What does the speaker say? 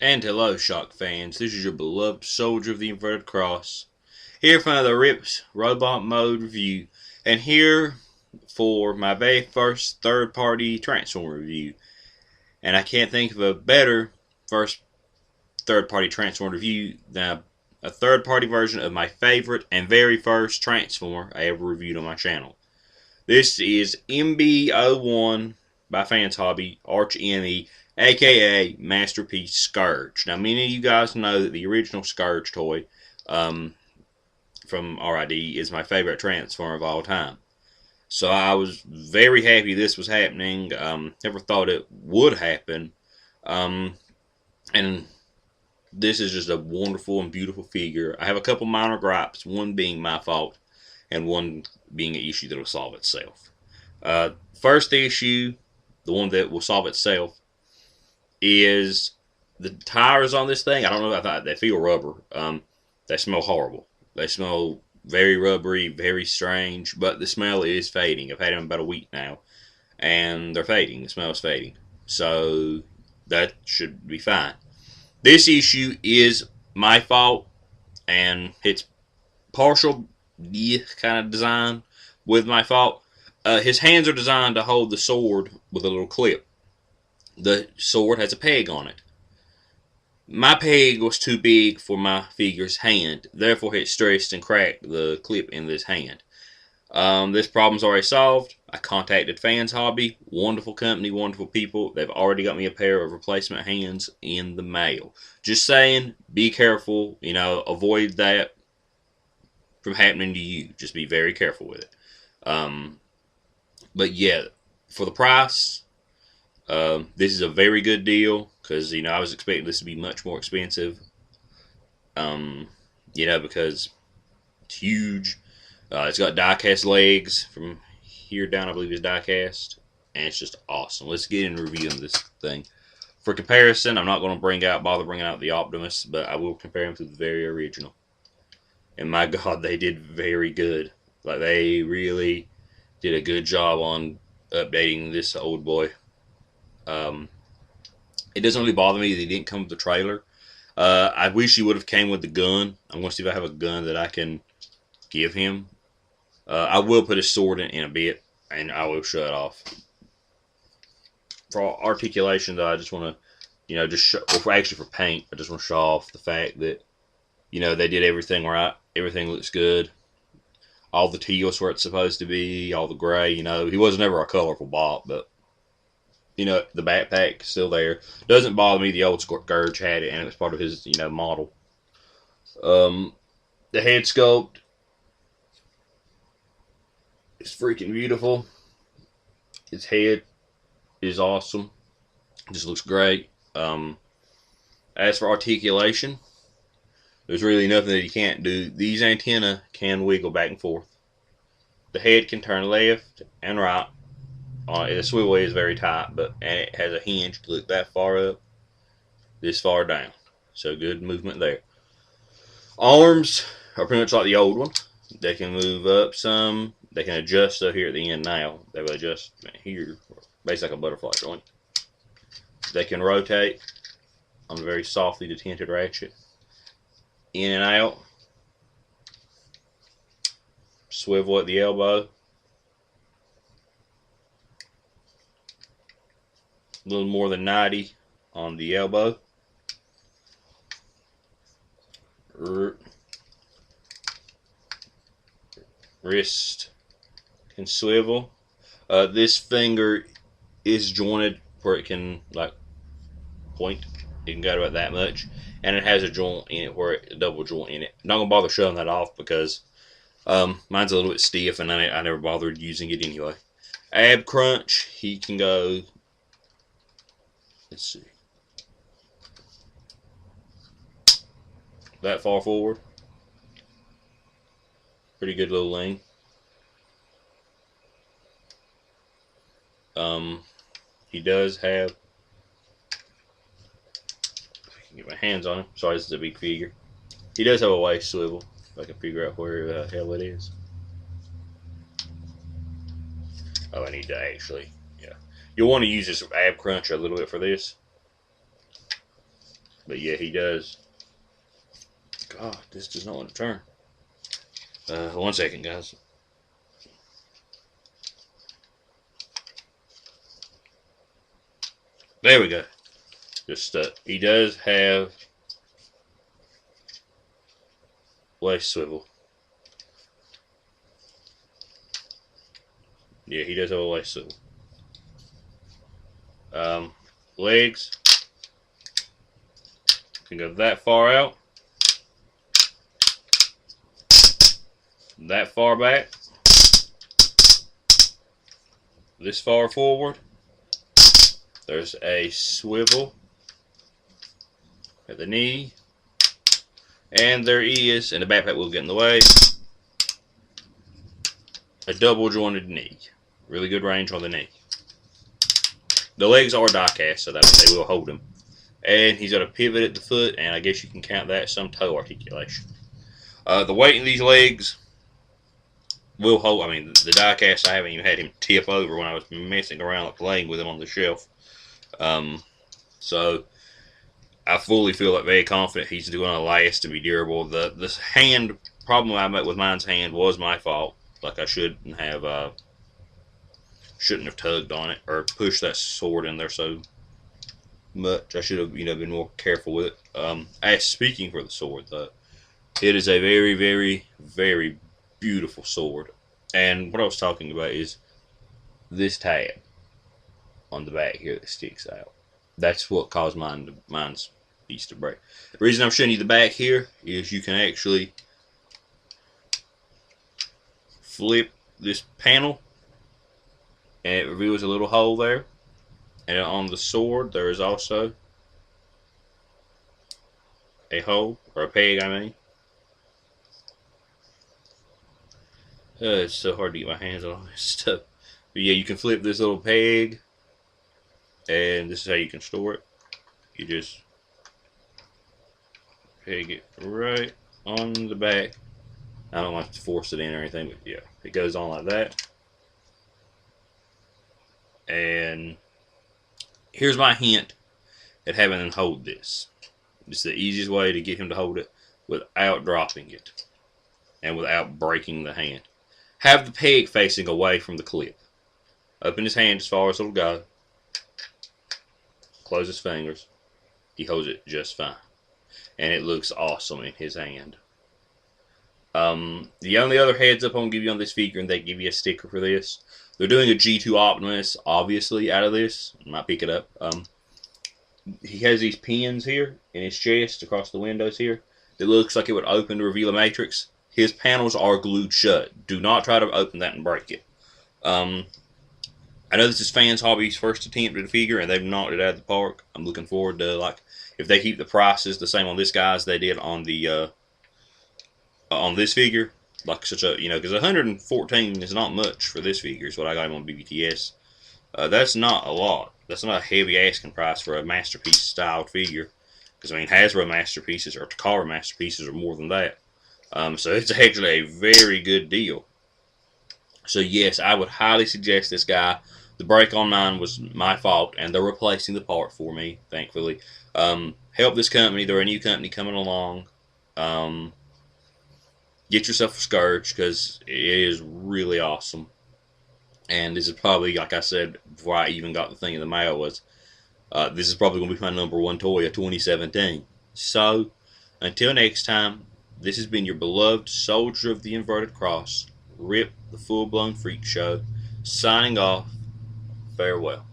And hello, Shock fans. This is your beloved soldier of the inverted cross. Here for another Rips Robot Mode review. And here for my very first third-party Transformer review. And I can't think of a better first third-party Transformer review than a third-party version of my favorite and very first Transformer I ever reviewed on my channel. This is MB01 by Fanshobby, Archenemy, aka Masterpiece Scourge. Now, many of you guys know that the original Scourge toy from RID is my favorite Transformer of all time. So I was very happy this was happening. Never thought it would happen. And this is just a wonderful and beautiful figure. I have a couple minor gripes, one being my fault and one being an issue that will solve itself. First issue, the one that will solve itself, is the tires on this thing. I don't know if they feel rubber. They smell horrible. They smell very rubbery, very strange, but the smell is fading. I've had them about a week now, and they're fading. The smell is fading. So that should be fine. This issue is my fault, and it's partial kind of design with my fault. His hands are designed to hold the sword with a little clip. The sword has a peg on it. My peg was too big for my figure's hand, therefore it stressed and cracked the clip in this hand. This problem's already solved. I contacted Fanshobby, wonderful company, wonderful people. They've already got me a pair of replacement hands in the mail. Just saying, be careful, avoid that from happening to you. Just be very careful with it. But yeah, for the price, this is a very good deal, because I was expecting this to be much more expensive. Because it's huge. It's got die-cast legs from here down. I believe is die-cast, and it's just awesome. Let's get into reviewing this thing. For comparison, I'm not going to bother bringing out the Optimus, but I will compare him to the very original. And my God, they did very good. Like, they really did a good job on updating this old boy. It doesn't really bother me that he didn't come with the trailer. I wish he would have came with the gun. I'm going to see if I have a gun that I can give him. I will put his sword in a bit, and I will show it off. For articulation, though, I just want to, actually for paint, I just want to show off the fact that, they did everything right. Everything looks good. All the teal's where it's supposed to be. All the gray, He was never a colorful bot, but, the backpack still there. Doesn't bother me. The old Scourge had it, and it was part of his, model. The head sculpt is freaking beautiful. His head is awesome. It just looks great. As for articulation, there's really nothing that he can't do. These antennae can wiggle back and forth. The head can turn left and right. The swivel is very tight, and it has a hinge to look that far up, this far down. So good movement there. Arms are pretty much like the old one. They can move up some. They can adjust up here at the end now. They will adjust here, basically like a butterfly joint. They can rotate on a very softly detented ratchet. In and out. Swivel at the elbow. A little more than 90 on the elbow. Wrist can swivel. This finger is jointed where it can point. It can go about that much, and it has a joint in it a double joint in it. I'm not gonna bother showing that off because mine's a little bit stiff, and I never bothered using it anyway. Ab crunch, he can go. Let's see. That far forward. Pretty good little lean. He does have. I can get my hands on him. Sorry, this is a big figure. He does have a waist swivel. If I can figure out where the hell it is. Oh, I need to actually. Yeah. You'll want to use this ab cruncher a little bit for this. But yeah, he does. God, this does not want to turn. 1 second, guys. There we go. Just he does have waist swivel. Yeah, he does have a waist swivel. Legs can go that far out, that far back, this far forward. There's a swivel at the knee, and there is, and the backpack will get in the way, a double jointed knee. Really good range on the knee. The legs are die cast, so that they will hold him. And he's got a pivot at the foot, and I guess you can count that as some toe articulation. The weight in these legs will hold. I mean, the die cast, I haven't even had him tip over when I was messing around like playing with him on the shelf. So I fully feel like very confident he's going to last and be durable. The hand problem I met with mine's hand was my fault. Like I shouldn't have tugged on it or pushed that sword in there so much. I should have been more careful with it. As speaking for the sword though, it is a very, very, very beautiful sword. And what I was talking about is this tab on the back here that sticks out. That's what caused mine's piece to break. The reason I'm showing you the back here is you can actually flip this panel and it reveals a little hole there. And on the sword there is also a hole, or a peg I mean. It's so hard to get my hands on this stuff. But yeah, you can flip this little peg, and this is how you can store it. You just peg it right on the back. I don't like to force it in or anything, but yeah, it goes on like that. And here's my hint at having him hold this. It's the easiest way to get him to hold it without dropping it and without breaking the hand. Have the peg facing away from the clip. Open his hand as far as it'll go. Close his fingers. He holds it just fine. And it looks awesome in his hand. The only other heads up I'm going to give you on this figure, and they give you a sticker for this. They're doing a G2 Optimus, obviously, out of this. I might pick it up. He has these pins here in his chest across the windows here. It looks like it would open to reveal a matrix. His panels are glued shut. Do not try to open that and break it. I know this is Fanshobby's first attempt at a figure, and they've knocked it out of the park. I'm looking forward to, like, if they keep the prices the same on this guy as they did on the on this figure, like such a, because 114 is not much for this figure. Is what I got him on BBTS. That's not a lot. That's not a heavy asking price for a masterpiece styled figure. Because I mean, Hasbro masterpieces or Takara masterpieces are more than that. So it's actually a very good deal. So yes, I would highly suggest this guy. The break on mine was my fault, and they're replacing the part for me, thankfully. Help this company. They're a new company coming along. Get yourself a Scourge, because it is really awesome. And this is probably, like I said before I even got the thing in the mail, was this is probably going to be my #1 toy of 2017. So, until next time, this has been your beloved Soldier of the Inverted Cross, Rip the Full Blown Freak Show, signing off. Farewell.